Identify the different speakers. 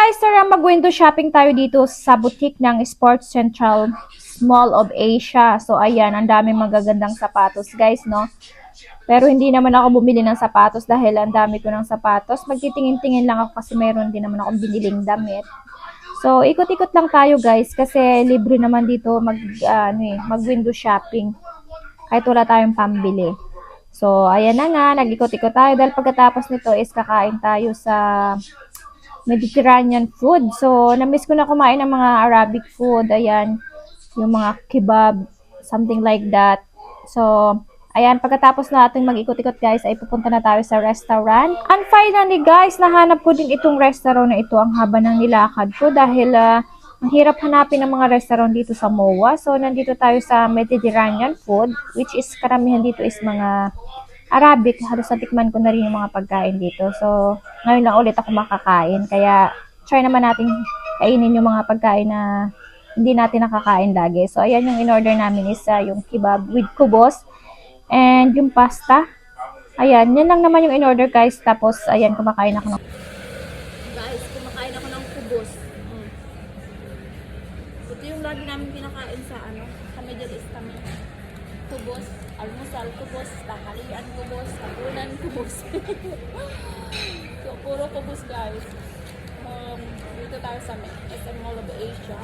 Speaker 1: guys, tara mag-window shopping tayo dito sa boutique ng Sports Central Mall of Asia. So ayan, ang daming magagandang sapatos guys, no? Pero hindi naman ako bumili ng sapatos dahil ang dami ko ng sapatos. Magtitingin-tingin lang ako kasi mayroon din naman akong biniling damit. So ikot-ikot lang tayo guys kasi libre naman dito mag-window shopping. Kahit wala tayong pambili. So ayan na nga, nag-ikot-ikot tayo dahil pagkatapos nito is kakain tayo sa Mediterranean food. So, na-miss ko na kumain ng mga Arabic food. Ayan, yung mga kebab, something like that. So, ayan, pagkatapos natin mag-ikot-ikot guys, ay pupunta na tayo sa restaurant. And finally guys, nahanap ko din itong restaurant na ito. Ang haba ng nilakad ko dahil ang hirap hanapin ng mga restaurant dito sa MOA. So, nandito tayo sa Mediterranean food, which is karamihan dito is mga Arabic. Halos natikman ko na rin yung mga pagkain dito. So, ngayon lang ulit ako makakain. Kaya, try naman natin kainin yung mga pagkain na hindi natin nakakain lagi. So, ayan yung in-order namin is yung kebab with kubos. And yung pasta. Ayan, yan lang naman yung in-order guys. Tapos, ayan, kumakain ako ng...
Speaker 2: Guys, kumakain ako ng kubos. Ito yung lagi namin pinakain sa Middle East kami. Kubos, almusal kubos, tanghalian kubos, hapunan kubos. So, puro kubos guys. Dito tayo sa SM Mall of Asia.